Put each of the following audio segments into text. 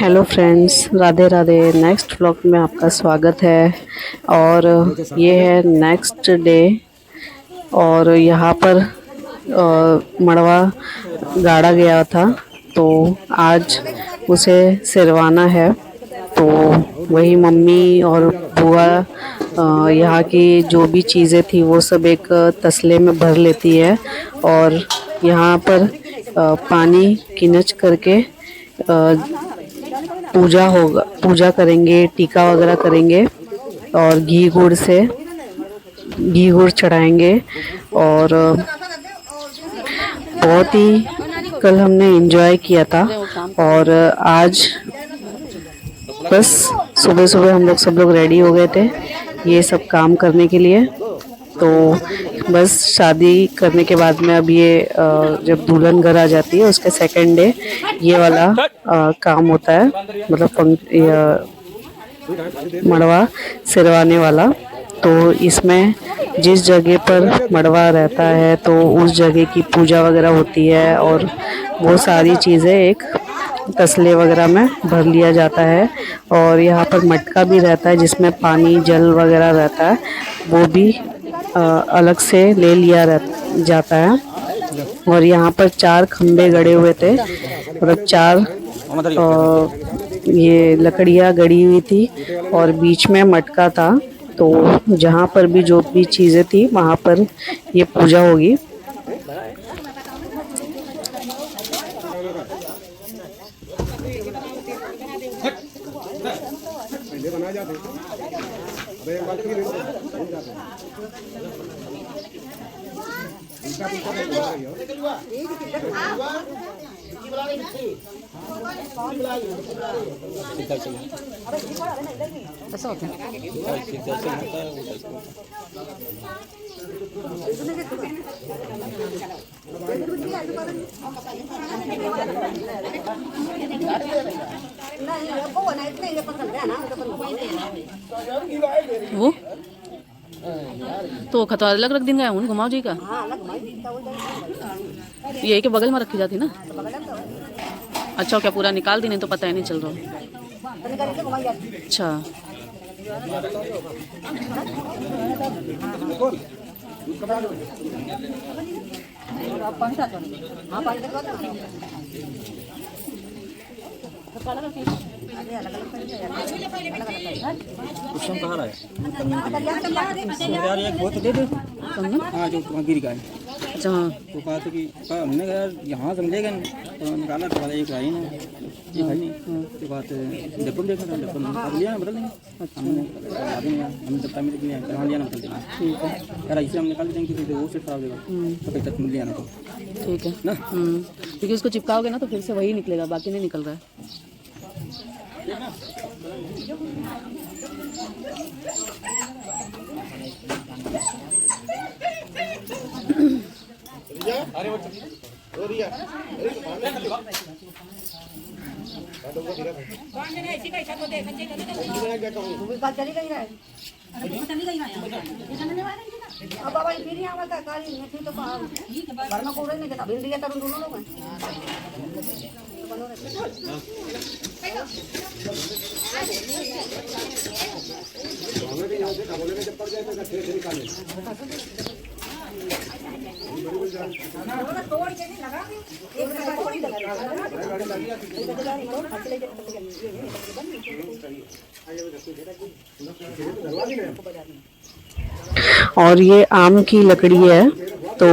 Hello friends, Radhe Radhe. Next vlog में आपका स्वागत है। और ये है नेक्स्ट डे और यहाँ पर मड़वा गाड़ा गया था, तो आज उसे सिरवाना है। तो वही मम्मी और बुआ यहाँ की जो भी चीज़ें थी वो सब एक तसले में भर लेती है और यहाँ पर पानी किनच करके पूजा करेंगे, टीका वगैरह करेंगे और घी गुड़ चढ़ाएंगे। और बहुत ही कल हमने एंजॉय किया था और आज बस सुबह सुबह हम लोग सब लोग रेडी हो गए थे ये सब काम करने के लिए। तो बस शादी करने के बाद में अब ये जब दुल्हन घर आ जाती है उसके सेकंड डे ये वाला काम होता है, मतलब मड़वा सिरवाने वाला। तो इसमें जिस जगह पर मड़वा रहता है तो उस जगह की पूजा वगैरह होती है और वो सारी चीज़ें एक तसले वगैरह में भर लिया जाता है। और यहाँ पर मटका भी रहता है जिसमें पानी जल वगैरह रहता है, वो भी अलग से ले लिया जाता है। और यहाँ पर 4 खंबे गड़े हुए थे, मतलब 4 ये लकड़ियाँ गड़ी हुई थी और बीच में मटका था। तो जहाँ पर भी जो भी चीज़ें थी वहाँ पर ये पूजा होगी। वो तो खतवा अलग रख दिन गया हूँ घुमाओ जी का ये के बगल में रखी जाती ना। अच्छा क्या पूरा निकाल दी, नहीं तो पता ही नहीं चल रहा। अच्छा अच्छा तो कहा था कि हमने कहा यहाँ समझेगा तो निकाला तो वाला एक आई ना ये भाई नहीं तो बात डब्बा देखा था, डब्बा निकाल लिया ना बदल देंगे। हमने हमने डब्बा में लिया कहाँ लिया ना बदल देंगे। ठीक है यार, इसे हम निकाल देंगे कि वो से खराब देगा तो कहीं तक मिल लिया ना तो ठीक है ना। क्योंकि उसको चिपकाओगे ना तो फिर से वही निकलेगा, बाकी नहीं निकल रहा है। और ये आम की लकड़ी है, तो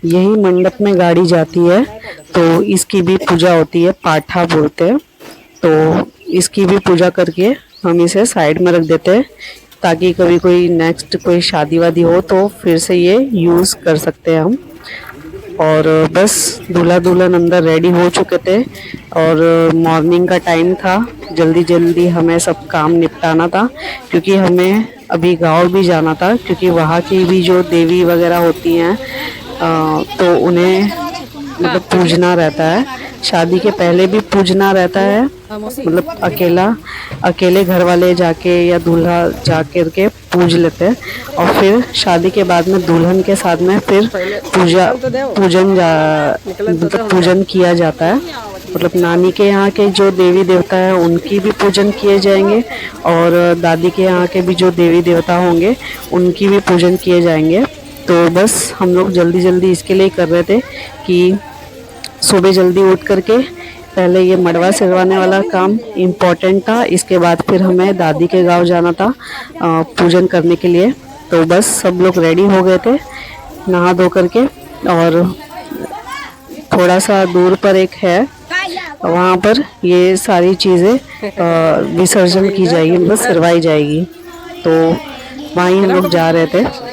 यही मंडप में गाड़ी जाती है। तो इसकी भी पूजा होती है, पाठा बोलते हैं। तो इसकी भी पूजा करके हम इसे साइड में रख देते हैं ताकि कभी कोई नेक्स्ट कोई शादी वादी हो तो फिर से ये यूज़ कर सकते हैं हम। और बस दूल्हा दुल्हन अंदर रेडी हो चुके थे और मॉर्निंग का टाइम था, जल्दी जल्दी हमें सब काम निपटाना था क्योंकि हमें अभी गांव भी जाना था, क्योंकि वहाँ की भी जो देवी वगैरह होती हैं तो उन्हें मतलब पूजना रहता है। शादी के पहले भी पूजना रहता है, मतलब अकेले घर वाले जाके या दूल्हा जाकर के पूज लेते हैं और फिर शादी के बाद में दुल्हन के साथ में फिर पूजन किया जाता है। मतलब नानी के यहाँ के जो देवी देवता है उनकी भी पूजन किए जाएंगे और दादी के यहाँ के भी जो देवी देवता होंगे उनकी भी पूजन किए जाएंगे। तो बस हम लोग जल्दी जल्दी इसके लिए कर रहे थे कि सुबह जल्दी उठ करके पहले ये मड़वा सिरवाने वाला काम इम्पोर्टेंट था, इसके बाद फिर हमें दादी के गांव जाना था पूजन करने के लिए। तो बस सब लोग रेडी हो गए थे नहा धो करके, और थोड़ा सा दूर पर एक है वहाँ पर ये सारी चीज़ें विसर्जन की जाएगी, मतलब सिरवाई जाएगी। तो वहीं हम लोग जा रहे थे।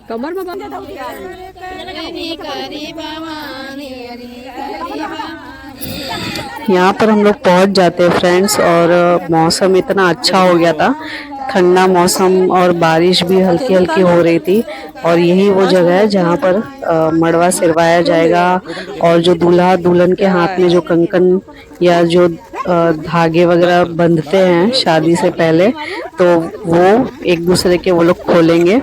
कमर में बांध यहाँ पर हम लोग पहुँच जाते हैं फ्रेंड्स, और मौसम इतना अच्छा हो गया था, ठंडा मौसम और बारिश भी हल्की हल्की हो रही थी। और यही वो जगह है जहाँ पर मड़वा सिरवाया जाएगा, और जो दूल्हा दुल्हन के हाथ में जो कंकन या जो धागे वगैरह बंधते हैं शादी से पहले, तो वो एक दूसरे के वो लोग खोलेंगे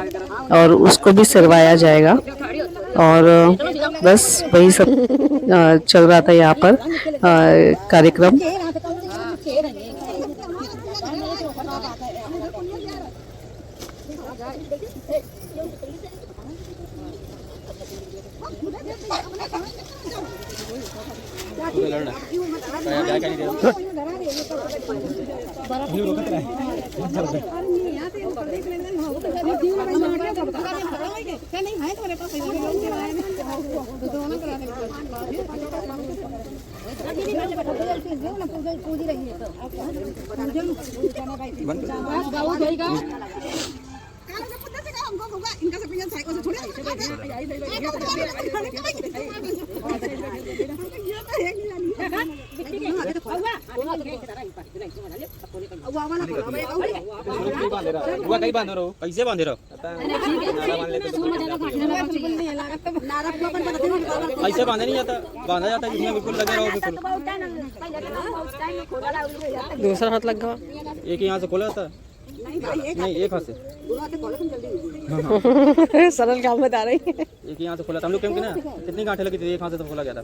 और उसको भी सिरवाया जाएगा। और बस वही सब चल रहा था यहाँ पर कार्यक्रम। कैसे बांधे रहो ऐसे बांधे नहीं जाता, बांधा जाता है जिसमें बिल्कुल लगे रहो बिल्कुल। दूसरा हाथ लग गया, एक यहाँ से खोला जाता है, नहीं एक हाथ से सरल काम बता रही है। एक यहाँ से खोला था हम लोग, क्योंकि ना कितनी गांठें लगी थी, एक हाथ से तो खोला गया था।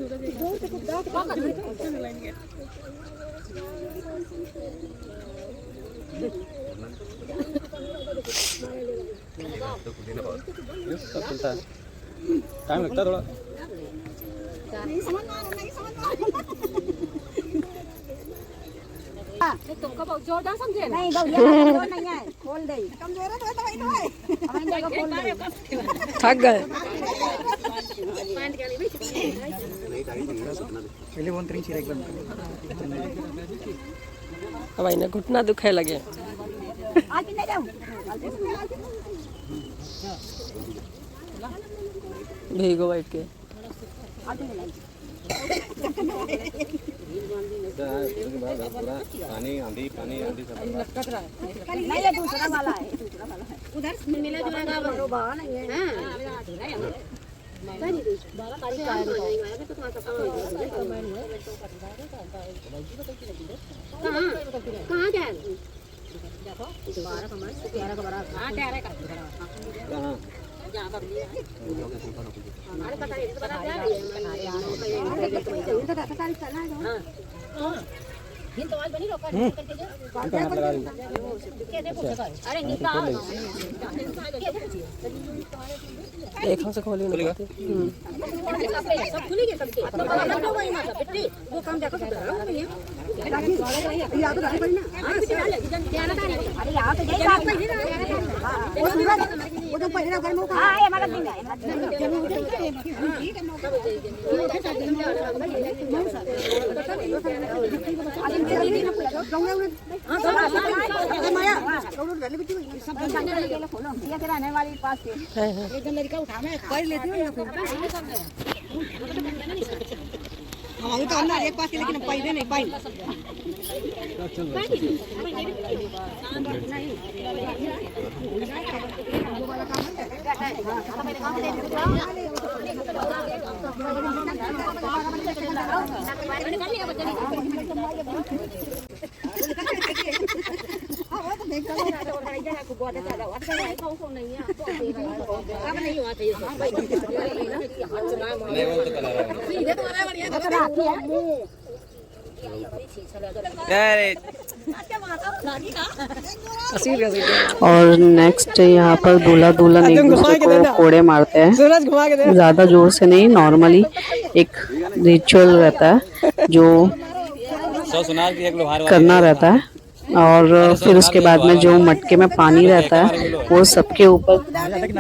सब चलता है, टाइम लगता है थोड़ा। तुमको बहुत जोरदार समझे नहीं है, खोल दे कमजोर है तो वही खोल दे, थक गए। पहले वन तीन चीर एकदम अब इन्हें घुटना दुखे लगे। आज नहीं जाऊं भीगो बैठ के। पानी आंधी सब नहीं, ये दूसरा वाला है, उधर मिला जुला बड़ा नहीं है। कहाँ क्या अरे निकाल एक हाथ से खोली ना सब खुलेंगे सबके वो काम देखो अरे यहाँ पे एक पास लेकिन पहले नहीं पाई और नेक्स्ट यहाँ पर दूल्हा दुल्हन एक दूसरे को कोड़े मारते हैं, ज्यादा जोर से नहीं, नॉर्मली एक रिचुअल रहता है जो करना रहता है। और फिर उसके बाद में जो मटके में पानी रहता है वो सबके ऊपर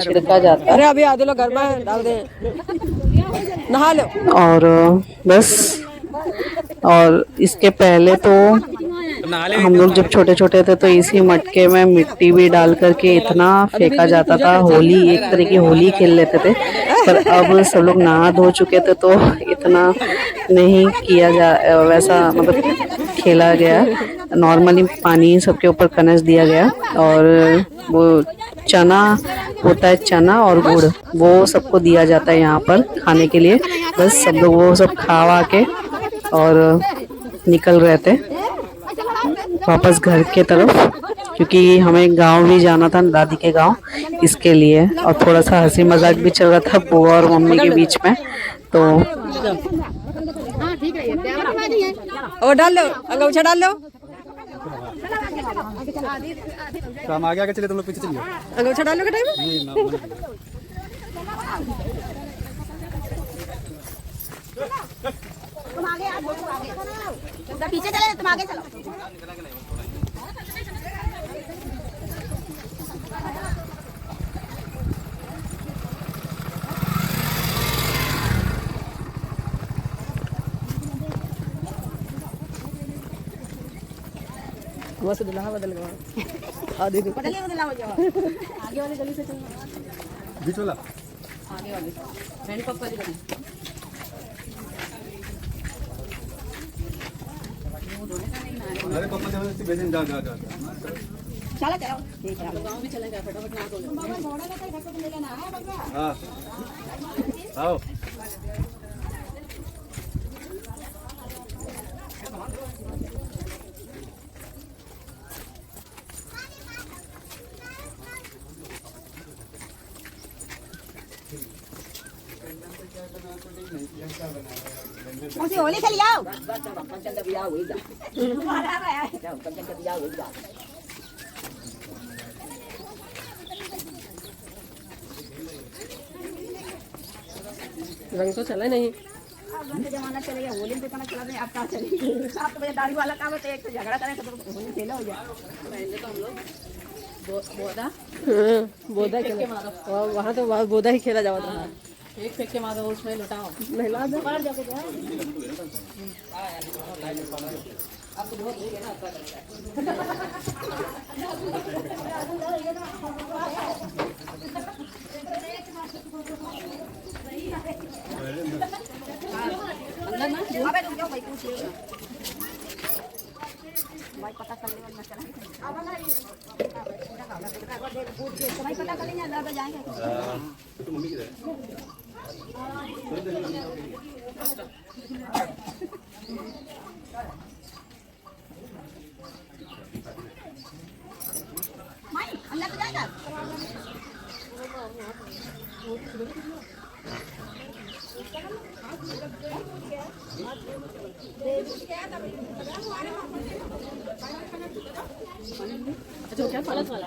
छिड़का जाता है। अरे अभी आधे लोग घर में डाल दे, नहा लो। और बस, और इसके पहले तो हम लोग जब छोटे छोटे थे तो इसी मटके में मिट्टी भी डाल करके इतना फेंका जाता था, होली एक तरह की होली खेल लेते थे। पर अब सब लोग नहा धो चुके थे तो इतना नहीं किया वैसा मतलब खेला गया। नॉर्मली पानी सबके ऊपर कनस दिया गया और वो चना होता है, चना और गुड़, वो सबको दिया जाता है यहाँ पर खाने के लिए। बस सब लोग वो सब खावा के और निकल रहे थे वापस घर के तरफ, क्योंकि हमें गांव भी जाना था, दादी के गांव, इसके लिए। और थोड़ा सा हंसी मजाक भी चल रहा था बुआ और मम्मी के बीच में। तो और डाल लो, अंगूठा डाल लो, हम आगे आगे चले, तुम लोग पीछे चलिए। अंगूठा डालो के टाइम तुम आगे पीछे चले, तुम आगे चलो। बस दुल्हा बदल गया, आधे को बदल हो जाओ, आगे वाली गली से चलना, बीच वाला आगे वाले मैंने पप्पा जी बने अरे पापा जबरदस्ती भेजें, जा जा जा चलो चलो गाँव भी चले गए, फटाफट नहा धो लो। हाँ आओ। होली खेल आओ। रंग तो चला नहीं, जमाना चले गया, होली पे कहाँ चला रहे, अब कहाँ चलेगी। आप तो दाढ़ी वाला काम है, तो एक तो झगड़ा करें तो होली खेला हो जाए। पहले तो हम लोग बोदा बोधा खेला, वहाँ तो बोधा ही खेला जाता था। एक फेंक के मारो, उसमें लुटाओ, नहला दो, आपको बहुत दूर है ना। अबे रुक जाओ भाई, पूछ लो भाई, पता कर ले वरना चला। भाई पता कर लेंगे, ज़्यादा जाएंगे। माई अंदर तो जाएगा। अच्छा क्या पालक वाला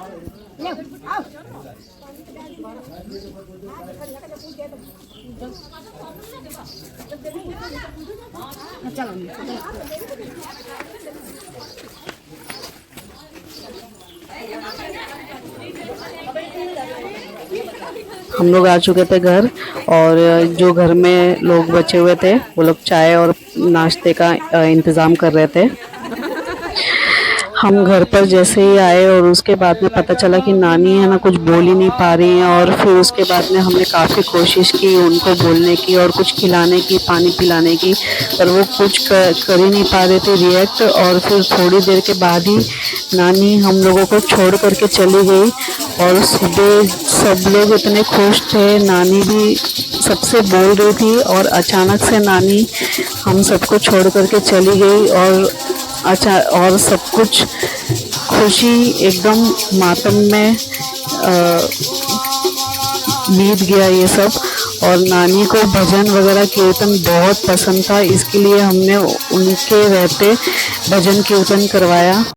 हम लोग आ चुके थे घर, और जो घर में लोग बचे हुए थे वो लोग चाय और नाश्ते का इंतज़ाम कर रहे थे। हम घर पर जैसे ही आए और उसके बाद में पता चला कि नानी है ना कुछ बोल ही नहीं पा रही हैं, और फिर उसके बाद में हमने काफ़ी कोशिश की उनको बोलने की और कुछ खिलाने की, पानी पिलाने की, पर वो कुछ कर ही नहीं पा रहे थे रिएक्ट। और फिर थोड़ी देर के बाद ही नानी हम लोगों को छोड़ करके चली गई, और सुबह सब लोग इतने खुश थे, नानी भी सबसे बोल रही थी, और अचानक से नानी हम सबको छोड़ करके चली गई, और सब कुछ खुशी एकदम मातम में बीत गया ये सब। और नानी को भजन वगैरह कीर्तन बहुत पसंद था, इसके लिए हमने उनके रहते भजन कीर्तन करवाया।